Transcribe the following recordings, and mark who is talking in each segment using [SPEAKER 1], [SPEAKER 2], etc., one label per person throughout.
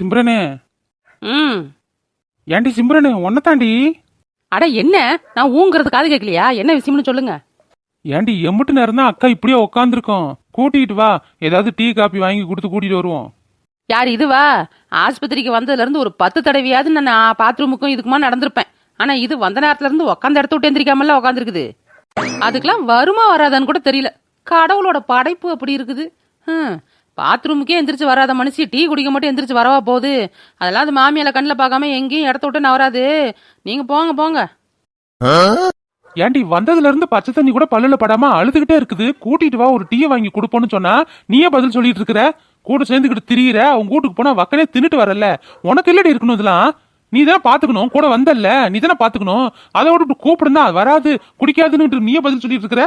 [SPEAKER 1] சிம்ரனே.
[SPEAKER 2] ம்.
[SPEAKER 1] ஏண்டி சிம்ரனே, ஒன்ன தாண்டி.
[SPEAKER 2] அட என்ன, நான் ஊங்கிறது காது கேட்கலையா? என்ன விஷயம்னு சொல்லுங்க.
[SPEAKER 1] ஏண்டி எம்பிட்டு நேரம் தான் அக்கா இப்படியே உக்காந்துருக்கோம். கூட்டிகிட்டு வா, ஏதாவது டீ காப்பி வாங்கி கொடுத்து கூட்டிட்டு வருவோம்.
[SPEAKER 2] யார் இதுவா? ஆஸ்பத்திரிக்கு வந்ததுல இருந்து ஒரு 10 தடவையாவது நான் பாத்ரூமுக்கும் இதுக்குமா நடந்திருப்பேன். ஆனா இது வந்த நேரத்துல இருந்து உக்காந்த இடத்த விட்டு எந்திரிக்காமல உக்காந்துருக்குது. அதுக்கெல்லாம் வருமா வராதான்னு கூட தெரியல. கடவுளோட படைப்பு அப்படி இருக்குது. பாத்ரூமுக்கே எந்திரிச்சு வராத மனுஷி டீ குடிக்க மட்டும் எந்திரிச்சு வரவா போகுது? அதெல்லாம் அது மாமியால கண்ணில் பார்க்காம எங்கேயும் இடத்த விட்டு நவராது. நீங்க போங்க போங்க.
[SPEAKER 1] ஏண்டி வந்ததுல இருந்து பச்சை தண்ணி கூட பல்லுல படாம அழுதுகிட்டே இருக்குது. கூட்டிட்டு வா, ஒரு டீயை வாங்கி கொடுப்போன்னு சொன்னா நீயே பதில் சொல்லிட்டு இருக்கிற. கூட சேர்ந்துக்கிட்டு திரியிற. அவங்க வீட்டுக்கு போனா வக்கனே தின்னுட்டு வரல. உனக்கு இல்லடி இருக்கணும் இதெல்லாம். நீ தானே பாத்துக்கணும். கூட வந்தல்ல, நீ தானே பாத்துக்கணும். அதை விட்டு கூப்பிடுனா வராது குடிக்காதுன்னு நீயே பதில் சொல்லிட்டு இருக்கிற.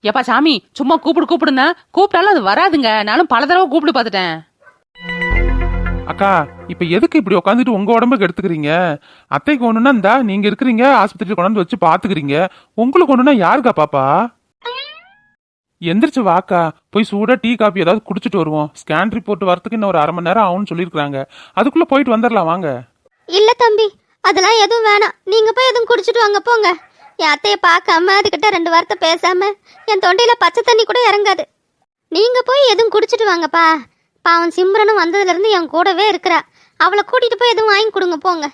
[SPEAKER 2] எப்பா சாமி, சும்மா கூப்பிடுனா கூப்பிட்டாலும் அது வராதுங்க. நானும் பல தடவை கூப்பிட்டு பாத்துட்டேன்.
[SPEAKER 1] அக்கா, இப்ப எதுக்கு இப்படி உட்காந்துட்டு உங்க உடம்புக்கு எடுத்துக்கிறீங்க? அத்தைக்கு ஒண்ணுன்னா இந்தா நீங்க இருக்கிறீங்க, ஆஸ்பத்திரியில் கொண்டாந்து வச்சு பாத்துக்கிறீங்க. உங்களுக்கு ஒண்ணுன்னா யாருக்கா பாப்பா? எந்திரிச்சு வாக்கா, போய் சூடா டீ காப்பி ஏதாவது குடிச்சிட்டு வருவோம். ஸ்கேன் ரிப்போர்ட் வரதுக்கு இன்னும் ஒரு அரை மணி நேரம் ஆகும்னு சொல்லியிருக்காங்க. அதுக்குள்ள போயிட்டு வந்துடலாம் வாங்க.
[SPEAKER 3] இல்ல தம்பி, அதெல்லாம் எதுவும் வேணாம். நீங்க போய் எதுவும் குடிச்சிட்டு வாங்க போங்க. என் அத்தையை பார்க்காம அதுகிட்ட 2 வார்த்தை பேசாம என் தொண்டையில பச்சை தண்ணி கூட இறங்காது. நீங்க போய் எதுவும் குடிச்சிட்டு வாங்கப்பா. பாவம் சிம்ரனும் வந்ததுல இருந்து என் கூடவே இருக்கிறா. அவளை கூட்டிட்டு போய் எதுவும் வாங்கி கொடுங்க போங்க.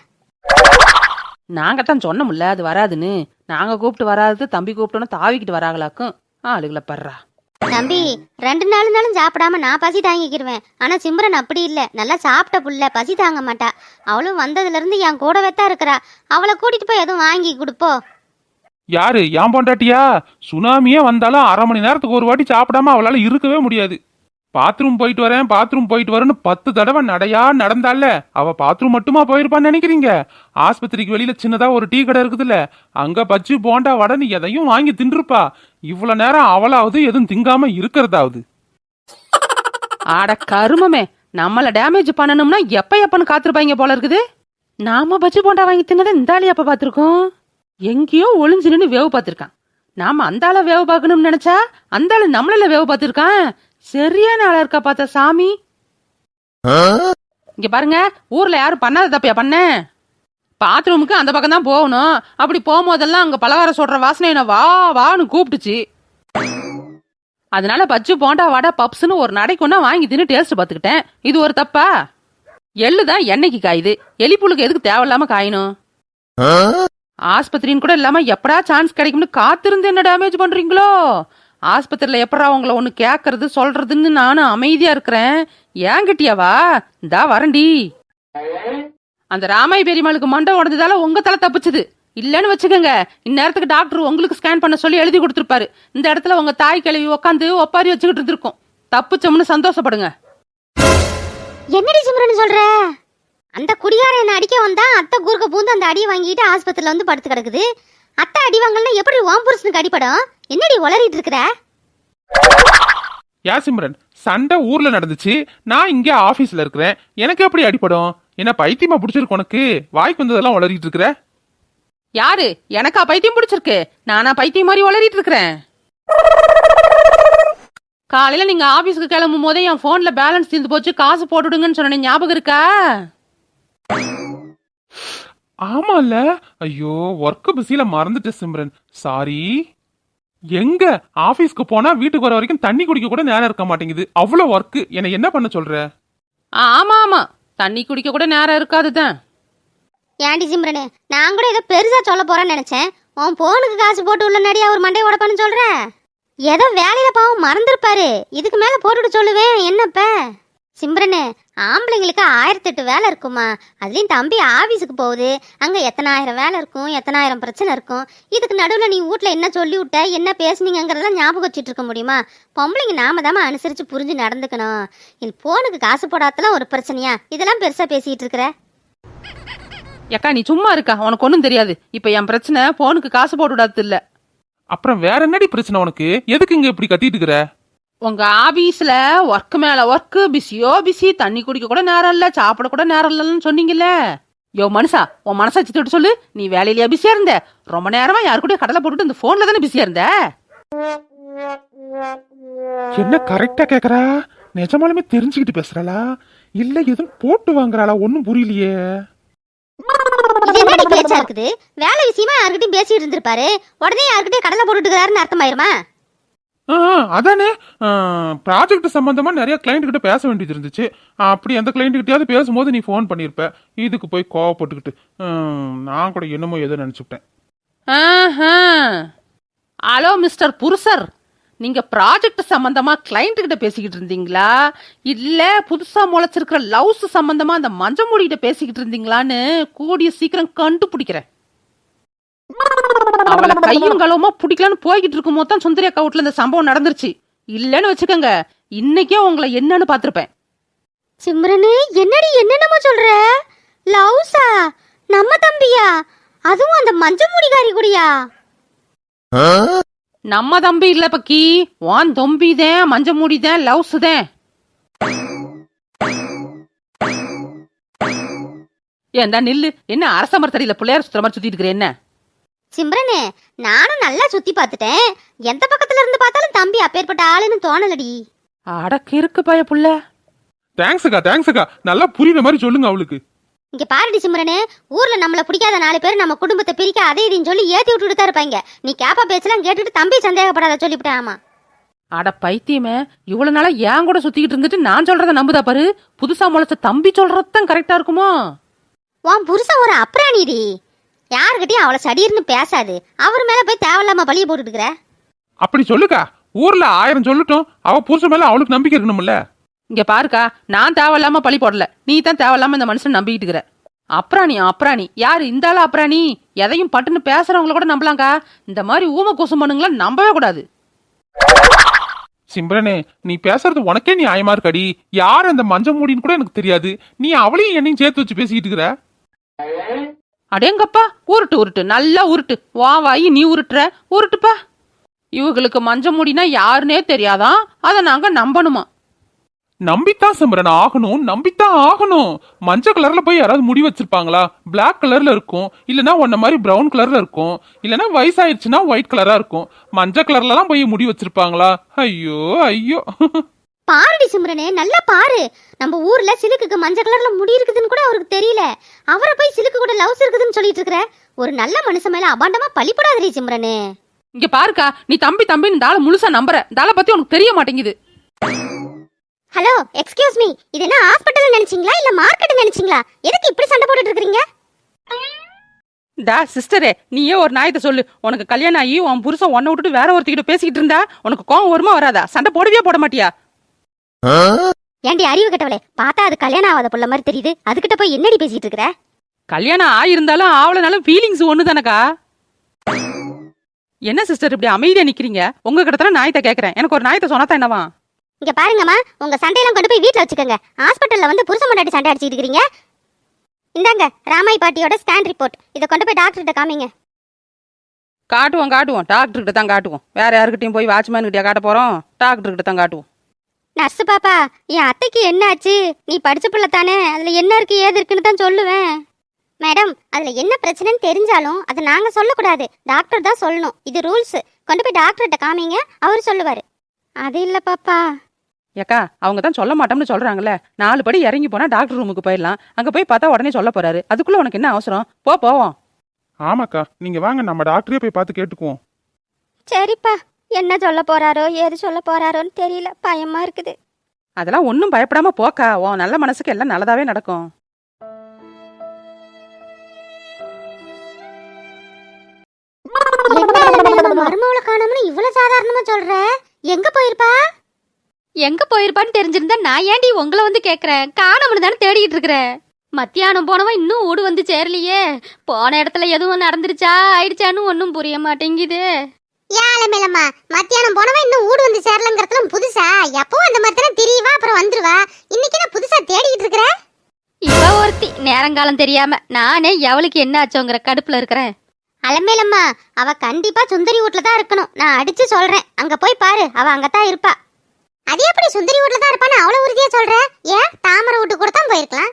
[SPEAKER 2] நாங்க தான் சொன்னோம்ல அது வராதுன்னு. நாங்க கூப்பிட்டு வராது, தம்பி கூப்பிட்டோன்னு தாவிக்கிட்டு வராங்களாக்கும். ஆளுகளை படுறா.
[SPEAKER 3] தம்பி, 2 நாளும் சாப்பிடாம நான் பசி தாங்கிக்கிடுவேன். ஆனா சிம்ரன் அப்படி இல்ல. நல்லா சாப்பிட்ட புள்ள, பசி தாங்க மாட்டா. அவளும் வந்ததுல இருந்து என் கூடவே தான் இருக்கிறா. அவளை கூட்டிட்டு போய் எதுவும் வாங்கி கொடுப்போ.
[SPEAKER 1] யாரு? ஏன் பொண்டாட்டியா? சுனாமியே வந்தாலும் அரை மணி நேரத்துக்கு ஒரு வாட்டி சாப்பிடாம அவளால இருக்கவே முடியாது. பாத்ரூம் போயிட்டு வரேன், பாத்ரூம் போயிட்டு வரேன்னு 10 தடவை நடையா நடந்தால அவ பாத்ரூம் மட்டுமா போயிருப்பான்னு நினைக்கிறீங்க? ஆஸ்பத்திரிக்கு வெளியில சின்னதா ஒரு டீ கடை இருக்குதுல்ல, அங்க பஜ்ஜி போண்டா வடன்னு எதையும் வாங்கி தின்றுப்பா. இவ்வளவு நேரம் அவளாவது எதுவும் திங்காம இருக்கிறதாவது.
[SPEAKER 2] ஆட கருமமே, நம்மள டேமேஜ் பண்ணணும்னா எப்பன்னு காத்திருப்பாங்க போல இருக்குது. நாம பஜ்ஜி போண்டா வாங்கி தின்னதை இந்த ஆளு எப்ப பாத்திருக்கோம்? எங்கேயோ ஒளிஞ்சு நின்று வேவு பார்த்திருக்கான். நாம அந்த ஆள வேவு பார்க்கணும்னு நினைச்சா அந்த ஆளு நம்மள வேவு பார்த்திருக்கான். சரியான ஆளா இருக்கா பார்த்தா சாமி. இங்க பாருங்க, ஊர்ல யாரும் பண்ணாத தப்பையா பண்ண? பாத்ரூமுக்கு அந்த பக்கம் தான் போகணும். அப்படி போகும்போதெல்லாம் அங்க பலகாரம் சொல்ற வாசனை என்ன வா வான்னு கூப்பிட்டுச்சு. அதனால பஜ்ஜி போண்டா வடை பப்ஸ்னு ஒரு நடைக்கு ஒன்னா வாங்கி தின்னு டேஸ்ட் பார்த்துக்கிட்டேன். இது ஒரு தப்பா? எள்ளுதான் எண்ணெய்க்கு காயுது, எலிப்புளுக்கு எதுக்கு தேவையில்லாம காயணும்? ஆஸ்பத்திரின்னு கூட இல்லாம எப்படா சான்ஸ் கிடைக்கும்னு காத்திருந்து என்ன டேமேஜ் பண்றீங்களோ? ஆஸ்பத்திரியில எப்படா உங்களை ஒண்ணு கேட்கறது சொல்றதுன்னு நானும் அமைதியா இருக்கிறேன். ஏங்கிட்டியாவா? இந்தா வரண்டி. அந்த ராமாய் பெரியமாளுக்கு மண்டை உடஞ்சதால உங்க தலை தப்பிச்சுது. இல்லன்னு வச்சுக்கோங்க, இந்நேரத்துக்கு டாக்டர் உங்களுக்கு ஸ்கேன் பண்ண சொல்லி எழுதி கொடுத்துருப்பாரு. இந்த இடத்துல உங்க தாய் கிழவி உட்காந்து ஒப்பாரி வச்சுக்கிட்டு இருந்திருக்கும். தப்பிச்சோம்னு சந்தோஷப்படுங்க.
[SPEAKER 3] என்னடி சிம்ரன் சொல்ற? அந்த குடியார என்ன அடிக்க வந்தா அத்தை கூர்க்க பூந்து அந்த அடியை வாங்கிட்டு ஆஸ்பத்திரியில வந்து படுத்து கிடக்குது. அத்தை அடி வாங்கலன்னா எப்படி ஓம் புருஷனுக்கு அடிப்படும்? என்னடி உளறிட்டு இருக்கிற?
[SPEAKER 1] யா சிம்ரன், சண்டை ஊர்ல நடந்துச்சு, நான் இங்க ஆபீஸ்ல இருக்கிறேன். எனக்கு எப்படி அடிப்படும்? என்ன பைத்தியமா பிடிச்சிருக்கு உனக்கு? வாய்க்கு வந்ததெல்லாம் உளறிட்டு இருக்கிற.
[SPEAKER 2] யாரு? எனக்கா பைத்தியம் பிடிச்சிருக்கு? நானா பைத்தியம் மாதிரி உளறிட்டு இருக்கிறேன்? காலையில நீங்க ஆபீஸ்க்கு கிளம்பும் போதே என் போன்ல பேலன்ஸ் தீர்ந்து போச்சு, காசு போட்டுடுங்கன்னு சொன்ன ஞாபகம் இருக்கா?
[SPEAKER 1] ஆமால, ஐயோ ஒர்க் பிஸில மறந்துட்டேன் சிம்ரன், சாரி. எங்க ஆபீஸ்க்கு போனா வீட்டுக்கு வர வரைக்கும் தண்ணி குடிக்க கூட நேரம் இருக்க மாட்டேங்குது. அவ்வளவு ஒர்க். என்ன பண்ண சொல்ற?
[SPEAKER 2] ஆமா ஆமா, தண்ணி குடிக்க கூட நேரம் இருக்காதுதான்.
[SPEAKER 3] ஏண்டி சிம்ரனு, நான் கூட ஏதோ பெருசா சொல்ல போறேன்னு நினைச்சேன். உன் போனுக்கு காசு போட்டு உள்ள நடியா ஒரு மண்டையை உடப்பான்னு சொல்ற. ஏதோ வேலையில பாவம் மறந்துருப்பாரு. இதுக்கு மேல போட்டுட்டு சொல்லுவேன் என்னப்ப? சிம்ரனு, ஆம்பளைங்களுக்கு 1008 வேலை இருக்குமா. அதுலயும் தம்பி ஆபீஸுக்கு போகுது. அங்க எத்தனாயிரம் வேலை இருக்கும், எத்தனாயிரம் பிரச்சனை இருக்கும். இதுக்கு நடுவில் நீ வீட்டுல என்ன சொல்லி விட்ட, என்ன பேசுனீங்கிறதெல்லாம் ஞாபகம் வச்சுட்டு இருக்க முடியுமா? பொம்பளைங்க நாம தாம அனுசரிச்சு புரிஞ்சு நடந்துக்கணும். என் போனுக்கு காசு போடாதெல்லாம் ஒரு பிரச்சனையா? இதெல்லாம் பெருசா பேசிட்டு இருக்கிற.
[SPEAKER 2] ஏக்கா நீ சும்மா இருக்கா? உனக்கு ஒன்னும் தெரியாது. இப்ப என் பிரச்சனை போனுக்கு காசு போட்டு விடாது இல்ல.
[SPEAKER 1] அப்புறம் வேற என்னடி பிரச்சனை உனக்கு? எதுக்கு இங்க இப்படி கத்திட்டு இருக்கிற?
[SPEAKER 2] உங்க ஆபீஸ்ல ஒர்க் மேல ஒர்க், பிஸியோ பிஸி, தண்ணி குடிக்க கூட நேரம் இல்ல, சாப்பிட கூட நேரம் இல்லன்னு சொன்னீங்கல்ல. யோ மனுஷா, உன் மனசாட்சி தொட்டு சொல்லு. நீ வேலையிலயா பிஸியா இருந்த? ரொம்ப நேரமா யாரு கூட கடலை போட்டுட்டு இந்த போன்ல தானே பிஸியா இருந்த.
[SPEAKER 1] என்ன கரெக்டா கேக்குறா? நிஜமாலுமே தெரிஞ்சுக்கிட்டு பேசுறாளா? இல்ல எதுவும் போட்டு வாங்குறாளா ஒன்னும் புரியலையே.
[SPEAKER 3] இது என்னடி பேச்சா இருக்குது? வேலை விஷயமா யார்கிட்டயும் பேசிட்டு இருந்திருப்பாரு, உடனே யார்கிட்டயும் கடலை போட்டுட்டு இருக்காருன்னு அர்த்தமாயிருமா?
[SPEAKER 1] அதானே ப்ராஜெக்ட் சம்பந்தமா நிறைய கிளைண்ட் கிட்ட பேச வேண்டியது இருந்துச்சு. அப்படி அந்த கிளைண்ட் கிட்டயாவது பேசும்போது நீ ஃபோன் பண்ணிருப்ப. இதுக்கு போய் கோவப்பட்டுக்கிட்டு நான் கூட என்னமோ ஏதோ நினைச்சுட்டேன்.
[SPEAKER 2] ஹலோ மிஸ்டர் புருஷர், நீங்க ப்ராஜெக்ட் சம்பந்தமா கிளைண்ட் கிட்ட பேசிக்கிட்டு இருந்தீங்களா, இல்ல புதுசா முளைச்சிருக்கிற லவ்ஸ் சம்பந்தமா அந்த மஞ்சமூடி கிட்ட பேசிக்கிட்டு இருந்தீங்களான்னு கூடிய சீக்கிரம் கண்டுபிடிக்கிறேன். அவளை கையும் களவுமா பிடிக்கலான்னு போய்கிட்டு இருக்கும் போது தான் சுந்தரி அக்கா வீட்டுல இந்த சம்பவம் நடந்துருச்சு. இல்லன்னு வச்சுக்கோங்க, இன்னைக்கே உங்களை என்னன்னு பாத்திருப்பேன்.
[SPEAKER 3] சிம்ரனு, என்னடி என்னென்னமோ சொல்ற? லவ்ஸா? நம்ம தம்பியா? அதுவும் அந்த மஞ்ச முடிகாரி கூடயா?
[SPEAKER 2] நம்ம தம்பி இல்ல பக்கி, வான் தொம்பிதேன், மஞ்ச மூடிதேன், லவ்ஸ் தேன். ஏண்டா நில்லு, என்ன அரச மரத்தடியில பிள்ளையார் சுத்துற மாதிரி சுத்திட்டு இருக்கிற? என்ன
[SPEAKER 3] சிம்ரனு, நானும் நல்லா சுத்தி பார்த்துட்டேன். எந்த பக்கத்துல இருந்து பார்த்தாலும் தம்பி அப்பேற்பட்ட ஆளுன்னு தோணலடி.
[SPEAKER 2] அடக்கு இருக்கு பய புள்ள.
[SPEAKER 1] தேங்க்ஸ் அக்கா, நல்லா புரியுற மாதிரி சொல்லுங்க அவளுக்கு.
[SPEAKER 3] இங்க பாருடி சிம்ரனு, ஊர்ல நம்மள பிடிக்காத 4 பேர் நம்ம குடும்பத்தை பிரிக்க அதை இதைன்னு சொல்லி ஏத்தி விட்டுட்டு தான் இருப்பாங்க. நீ கேப்பா பேச்செல்லாம் கேட்டுட்டு தம்பி சந்தேகப்படாத சொல்லிவிட்டேன். ஆமா.
[SPEAKER 2] அட பைத்தியமே, இவ்வளவு நாளா ஏன் கூட சுத்திக்கிட்டு இருந்துட்டு நான் சொல்றத நம்புதா பாரு. புதுசா முளைச்ச தம்பி சொல்றதுதான் கரெக்டா இருக்குமோ?
[SPEAKER 3] உன் புருஷன் ஒரு அப்ராணிடி. யாருக்கிட்டையும் அவளை சடீர்னு பேசாது. அவர் மேல போய் தேவையில்லாம பழிய போட்டுட்டு இருக்கிற.
[SPEAKER 1] அப்படி சொல்லுக்கா, ஊர்ல 1000 சொல்லட்டும், அவ புருஷன் மேல அவளுக்கு நம்பிக்கை இருக்கணும்ல.
[SPEAKER 2] இங்க பாருக்கா, நான் தேவையில்லாம பழி போடல, நீ தான் தேவையில்லாம இந்த மனுஷன் நம்பிக்கிட்டு இருக்கிற. அப்ராணி யாரு இந்த ஆளு? அப்ராணி எதையும் பட்டுன்னு பேசுறவங்கள கூட நம்பலாங்கா, இந்த மாதிரி ஊம கூசம் பண்ணுங்களா நம்பவே கூடாது.
[SPEAKER 1] சிம்ரனே, நீ பேசுறது உனக்கே நியாயமா இருக்கடி. யார் அந்த மஞ்ச மூடின்னு கூட எனக்கு தெரியாது. நீ அவளையும் என்னையும் சேர்த்து வச்சு பேசிக்கிட்டு இருக்கிற.
[SPEAKER 2] அடேங்கப்பா, உருட்டு நல்லா உருட்டு. வா வாயி நீ உருட்டுப்பா. இவங்களுக்கு மஞ்ச மூடினா யாருன்னே தெரியாதான், அதை நாங்க நம்பணுமா?
[SPEAKER 1] நம்பித்தான் சிம்ரன் ஆகணும், நம்பித்தான் ஆகணும். மஞ்சள் கலர்ல போய் யாராவது முடி வச்சிருப்பாங்களா? பிளாக் கலர்ல இருக்கும், இல்லனா உன்ன மாதிரி பிரவுன் கலர்ல இருக்கும், இல்லனா வயசாயிருச்சுன்னா ஒயிட் கலரா இருக்கும். மஞ்சள் கலர்ல எல்லாம் போய் முடி வச்சிருப்பாங்களா? ஐயோ.
[SPEAKER 3] பாருடி சிம்ரனே, நல்லா பாரு. நம்ம ஊர்ல சிலுக்குக்கு மஞ்சள் கலர்ல முடி இருக்குதுன்னு கூட அவருக்கு தெரியல. அவரை போய் சிலுக்கு கூட லவ்ஸ் இருக்குதுன்னு சொல்லிட்டு இருக்கிற. ஒரு நல்ல மனுஷன் மேல அபாண்டமா பழிப்படாதே சிம்ரனே.
[SPEAKER 2] இங்க பாருக்கா, நீ தம்பி இந்த ஆளை முழுசா நம்புற. இந்த ஆளை பத்தி உனக்கு தெரிய மாட்டேங்குது.
[SPEAKER 3] ஹலோ, எக்ஸ்கியூஸ் மீ, இது என்ன ஹாஸ்பிட்டல் நினைச்சீங்களா இல்ல மார்க்கெட் நினைச்சீங்களா? எதுக்கு இப்படி சண்டை போட்டுட்டு இருக்கீங்க?
[SPEAKER 2] டா சிஸ்டரே, நீயே ஒரு நாயத்தை சொல்லு. உனக்கு கல்யாணம் ஆகி உன் புருஷன் உன்னை விட்டுட்டு வேற ஒருத்திக்கிட்ட பேசிக்கிட்டு இருந்தா உனக்கு கோவம் வருமா வராதா? சண்டை போடவே போட மாட்டியா?
[SPEAKER 3] ஏண்டி அறிவு கட்டவளே, பார்த்தா அது கல்யாணம் ஆகாத புள்ள மாதிரி தெரியுது. அதுகிட்ட போய் என்னடி பேசிட்டு இருக்கிற?
[SPEAKER 2] கல்யாணம் ஆயிருந்தாலும் ஆவலனாலும் ஃபீலிங்ஸ் ஒண்ணு தானக்கா. என்ன சிஸ்டர் இப்படி அமைதியா நிக்கிறீங்க? உங்க கிட்ட தானே நாயத்தை கேக்குறேன். எனக்கு ஒரு நாயத்தை சொன்னாதான் என்னவா?
[SPEAKER 3] இங்க பாருங்கம்மா, உங்க சண்டையெல்லாம் கொண்டு போய் வீட்டுல வச்சுக்கோங்க. ஹாஸ்பிட்டல்ல வந்து புருஷ முன்னாடி சண்டை அடிச்சிட்டு இருக்கீங்க. இந்தாங்க ராமாய் பாட்டியோட ஸ்கேன் ரிப்போர்ட். இதை கொண்டு போய் டாக்டர் கிட்ட காமிங்க.
[SPEAKER 2] காட்டுவோம் டாக்டர் கிட்ட தான் காட்டுவோம். வேற யாருக்கிட்டையும் போய் வாட்ச்மேன் கிட்டயா காட்ட போறோம்? டாக்டர் கிட்ட தான் காட்டுவோம்.
[SPEAKER 3] நர்ஸ் பாப்பா, என் அத்தைக்கு என்ன ஆச்சு? நீ படிச்ச பிள்ளை தானே, அதுல என்ன இருக்கு ஏது இருக்குன்னு தான் சொல்லுவேன். மேடம், அதுல என்ன பிரச்சனைன்னு தெரிஞ்சாலும் அதை நாங்க சொல்லக்கூடாது, டாக்டர் தான் சொல்லணும். இது ரூல்ஸ். கொண்டு போய் டாக்டர்கிட்ட காமிங்க, அவர் சொல்லுவாரு. அது இல்ல பாப்பா.
[SPEAKER 2] ஏக்கா, அவங்க தான் சொல்ல மாட்டோம்னு சொல்றாங்கல்ல. 4 படி இறங்கி போனா டாக்டர் ரூமுக்கு போயிடலாம். அங்க போய் பார்த்தா உடனே சொல்ல போறாரு. அதுக்குள்ள உனக்கு என்ன அவசரம்? போவோம்.
[SPEAKER 1] ஆமாக்கா, நீங்க வாங்க, நம்ம டாக்டரே போய் பார்த்து கேட்டுக்குவோம்.
[SPEAKER 3] சரிப்பா, என்ன சொல்ல போறாரோ ஏது சொல்ல போறாரோன்னு தெரியல, பயமா இருக்குது.
[SPEAKER 2] அதெல்லாம் ஒன்னும் பயப்படாம போக்கா. உன் நல்ல மனசுக்கு எல்லாம் நல்லதாவே நடக்கும்.
[SPEAKER 3] மருமவளை காணோம்னு இவ்வளவு சாதாரணமா சொல்ற? எங்க போயிருப்பான்னு தெரிஞ்சிருந்தா நான் ஏன்டி உங்களை வந்து கேக்குறேன்? காணோம்னு தானே தேடிட்டு இருக்கிறேன். மத்தியானம் போனவன் இன்னும் ஊடு வந்து சேரலையே. போன இடத்துல எதுவும் நடந்துருச்சா ஆயிடுச்சான்னு ஒன்னும் புரிய மாட்டேங்குது. ஏழமேலம்மா, மத்தியானம் போனவன் இன்னும் ஊடு வந்து சேரலங்கிறதுல புதுசா? எப்பவும் அந்த மாதிரி தானே தெரியவா, அப்புறம் வந்துருவா. இன்னைக்கு நான் புதுசா தேடிட்டு இருக்கிற. இவ ஒருத்தி நேரங்காலம் தெரியாம நானே எவளுக்கு என்ன ஆச்சோங்கிற கடுப்புல இருக்கிறேன். அலமேலம்மா, அவ கண்டிப்பா சுந்தரி வீட்ல தான் இருக்கணும். நான் அடிச்சு சொல்றேன், அங்க போய் பாரு, அவ அங்கதான் இருப்பா. அது எப்படி சுந்தரி வீட்ல தான் இருப்பான்னு அவ்வளவு உறுதியா சொல்ற? ஏன் தாமரை வீட்டு கூட தான் போயிருக்கலாம்?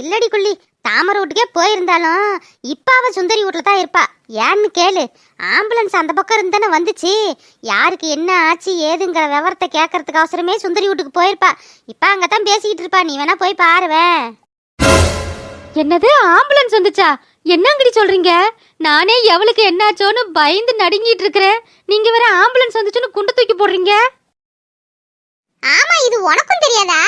[SPEAKER 3] இல்லடி குள்ளி, தாமரை வீட்டுக்கே போயிருந்தாலும் இப்ப அவ சுந்தரி வீட்டுல தான் இருப்பா. ஏன்னு கேளு, ஆம்புலன்ஸ் அந்த பக்கம் இருந்தானே வந்துச்சு. யாருக்கு என்ன ஆச்சு ஏதுங்கிற விவரத்தை கேட்கறதுக்கு அவசரமே சுந்தரி வீட்டுக்கு போயிருப்பா. இப்ப அங்கதான் பேசிக்கிட்டு இருப்பா, நீ வேணா போய் பாருவேன்.
[SPEAKER 4] என்னது ஆம்புலன்ஸ் வந்துச்சா? என்னங்கடி சொல்றீங்க? நானே எவளுக்கு என்னாச்சோன்னு பயந்து நடுங்கிட்டு இருக்கிறேன். நீங்க வேற ஆம்புலன்ஸ் வந்துச்சுன்னு குண்டு தூக்கி போடுறீங்க.
[SPEAKER 3] ஆமா, இது உனக்கும் தெரியாதா?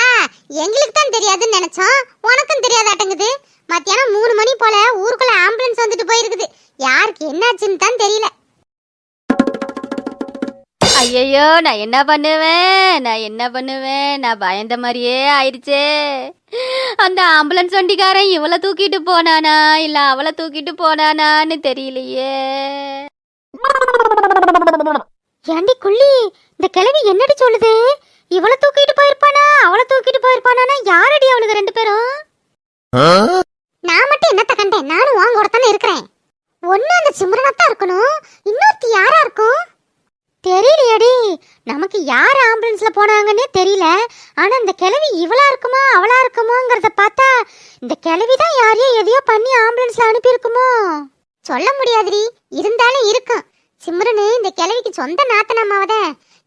[SPEAKER 3] எங்களுக்கு தான் தெரியாதுன்னு நினைச்சோம், உனக்கும் தெரியாதாட்டங்குது. மத்தியானம் 3 மணி போல ஊருக்குள்ள ஆம்புலன்ஸ் வந்துட்டு போயிருக்குது. யாருக்கு என்னாச்சுன்னு தான் தெரியல.
[SPEAKER 4] ஐயையோ, நான் என்ன பண்ணுவேன்? நான் பயந்த மாதிரியே ஆயிடுச்சே. அந்த ஆம்புலன்ஸ் வண்டிக்காரன் இவளை தூக்கிட்டு போனானா இல்ல அவளை தூக்கிட்டு போனானான்னு தெரியலையே.
[SPEAKER 3] ஏண்டி குள்ளி, இந்த கிழவி என்னடி சொல்லுது? இவளை தூக்கிட்டு போயிருப்பானா அவளை தூக்கிட்டு போயிருப்பானா? யாரடி அவளுக்கு 2 பேரும்? நான் மட்டும் என்னத்த கண்டேன்? நானும் வாங்க ஒருத்தானே இருக்கிறேன். ஒன்னு அந்த சிம்ரனத்தான் இருக்கணும், இன்னொருத்தி யாரா இருக்கும் தெரியலையடி. நமக்கு யார் ஆம்புலன்ஸ்ல போனாங்கன்னே தெரியல. ஆனா இந்த கிழவி இவளா இருக்குமா அவளா இருக்குமோங்கிறத பார்த்தா இந்த கிழவி தான் யாரையோ எதையோ பண்ணி ஆம்புலன்ஸ்ல அனுப்பி இருக்குமோ சொல்ல முடியாதுடி. இருந்தாலும் இருக்கும். சிம்ரனு இந்த கிழவிக்கு சொந்த நாத்தனாமாவத.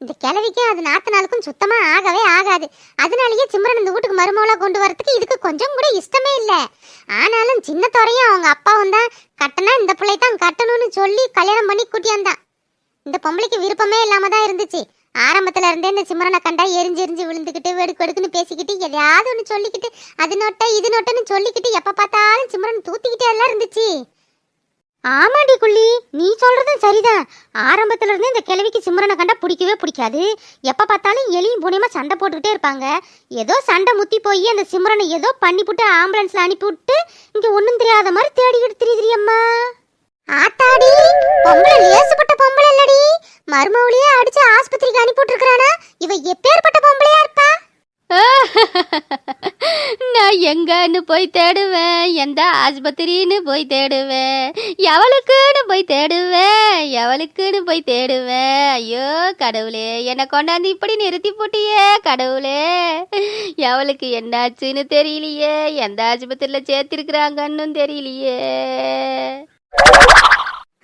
[SPEAKER 3] இந்த கிழவிக்கும் அது நாத்தனாளுக்கும் சுத்தமா ஆகவே ஆகாது. அதனாலயே சிம்ரன் இந்த வீட்டுக்கு மருமகளா கொண்டு வரதுக்கு இதுக்கு கொஞ்சம் கூட இஷ்டமே இல்லை. ஆனாலும் சின்ன துறையும் அவங்க அப்பாவும் தான் கட்டனா இந்த பிள்ளை தான் கட்டணும்னு சொல்லி கல்யாணம் பண்ணி கூட்டியாந்தான். இந்த பொம்பளைக்கு விருப்பமே இல்லாம தான் இருந்துச்சு. ஆரம்பத்துல இருந்தே இந்த சிம்ரனை கண்டா எரிஞ்சு விழுந்துக்கிட்டு வெடுக்கு வெடுக்குன்னு பேசிக்கிட்டு எதையாவது ஒன்று சொல்லிக்கிட்டு அது நோட்ட இது நோட்டன்னு சொல்லிக்கிட்டு எப்ப பார்த்தாலும் சிம்ரன் தூத்திக்கிட்டே எல்லாம் இருந்துச்சு. ஆமாடி குள்ளி, நீ சொல்றதும் சரிதான். ஆரம்பத்துல இருந்தே இந்த கிழவிக்கு சிம்ரனை கண்டா பிடிக்கவே பிடிக்காது. எப்ப பார்த்தாலும் எலியும் பூனையுமா சண்டை போட்டுக்கிட்டே இருப்பாங்க. ஏதோ சண்டை முத்தி போய் அந்த சிம்ரனை ஏதோ பண்ணிவிட்டு ஆம்புலன்ஸ்ல அனுப்பி விட்டு இங்க ஒன்றும் தெரியாத மாதிரி தேடிக்கிட்டு திரியுதிரியம்மா. ஆத்தாடி, பொம்பளை லேசுப்பட்ட பொம்பளை இல்லடி. மருமவளையே அடிச்சு ஆஸ்பத்திரிக்கு அனுப்பிட்டு இருக்கானா? இவ எப்பேற்பட்ட பொம்பளையா இருப்பா?
[SPEAKER 4] நான் எங்கன்னு போய் தேடுவேன், எந்த ஆஸ்பத்திரின்னு போய் தேடுவேன், எவளுக்குன்னு போய் தேடுவேன். ஐயோ கடவுளே, என்னை கொண்டாந்து இப்படி நிறுத்தி போட்டியே கடவுளே. எவளுக்கு என்னாச்சுன்னு தெரியலையே, எந்த ஆஸ்பத்திரியில சேர்த்திருக்கிறாங்கன்னு தெரியலையே.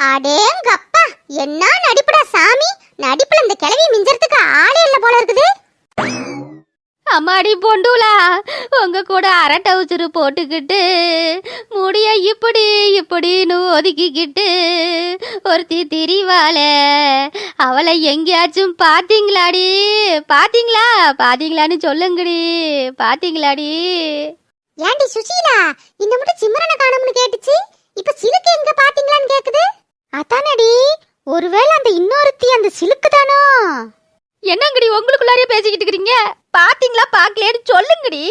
[SPEAKER 3] அடேங்கப்பா, என்ன நடிப்புடா சாமி. நடிப்புல இந்த கிழவி மிஞ்சறதுக்கு ஆளே இல்ல போல இருக்குது.
[SPEAKER 4] அம்மாடி பொண்டுலா, உங்க கூட அரட்டை உச்சுரு போட்டுக்கிட்டு முடிய இப்படின்னு ஒதுக்கிக்கிட்டு ஒருத்தி திரிவாள. அவளை எங்கேயாச்சும் பாத்தீங்களான்னு சொல்லுங்கடி. பாத்தீங்களாடி?
[SPEAKER 3] ஏண்டி சுசீலா, இந்த மட்டும் சிம்ரனை காணோம்னு கேட்டுச்சு. இப்ப சிலுக்கு எங்க பாத்தீங்களான்னு கேக்குது. அதானடி, ஒருவேளை அந்த இன்னொருத்தி அந்த சிலுக்கு தானோ?
[SPEAKER 4] என்னங்கடி உங்களுக்குள்ளாரியே பேசிக்கிட்டு இருக்கீங்க? பாத்தீங்களா பாக்கலையான்னு சொல்லுங்கடி.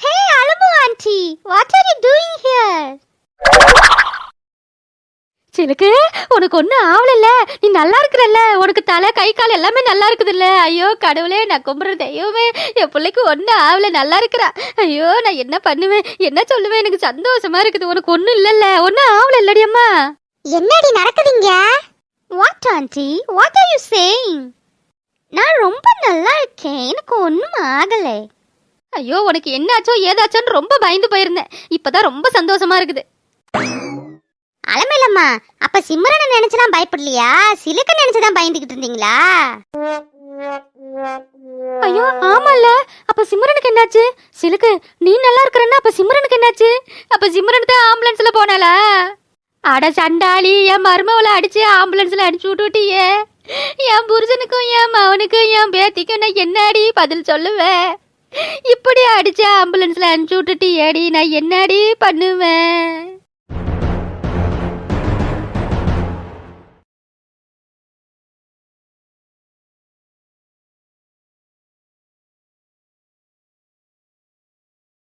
[SPEAKER 3] Hey Alamu aunty, what are you doing here?
[SPEAKER 4] Silukku, உனக்கு ஒன்றும் ஆவலல்ல? நீ நல்லா இருக்கிறல்ல? உனக்கு தலை கை கால் எல்லாமே நல்லா இருக்குதுல்ல? ஐயோ கடவுளே, நான் கும்பிட்ற தெய்வமே, என் பிள்ளைக்கு ஒன்றும் ஆவல, நல்லா இருக்கிறா. ஐயோ, நான் என்ன பண்ணுவேன், என்ன சொல்லுவேன்? எனக்கு சந்தோஷமா இருக்குது. உனக்கு ஒன்றும் இல்லைல்ல? ஒன்றும் ஆவல இல்லடி அம்மா?
[SPEAKER 3] என்னடி நடக்குதுங்க? What anti, what are you saying? நான் ரொம்ப நல்லா இருக்கேன், எனக்கு ஒன்றும் ஆகலை.
[SPEAKER 4] ஐயோ, உனக்கு என்னாச்சோ ஏதாச்சோன்னு ரொம்ப பயந்து போயிருந்தேன். இப்பதான் ரொம்ப சந்தோஷமா இருக்குது.
[SPEAKER 3] அலமேலம்மா, அப்ப சிம்ரனை நினைச்சுதான் பயப்படலையா? சிலுக்க நினைச்சுதான் பயந்துகிட்டு இருந்தீங்களா?
[SPEAKER 4] ஐயோ ஆமால, அப்ப சிம்ரனுக்கு என்னாச்சு? சிலுக்கு, நீ நல்லா இருக்கிறன்னா அப்ப சிம்ரனுக்கு என்னாச்சு? அப்ப சிம்ரன் தான் ஆம்புலன்ஸ்ல போனாளா? அட சண்டாளி, என் மருமவளை அடிச்சு ஆம்புலன்ஸ்ல அனுப்பிச்சு விட்டுட்டியே. என் புருஷனுக்கும் என் மவனுக்கும் என் பேத்திக்கும் நான் என்னடி பதில் சொல்லுவேன்? இப்படி அடிச்சு ஆம்புலன்ஸ்ல அனுப்பிச்சு விட்டுட்டியேடி, நான் என்னடி பண்ணுவேன்?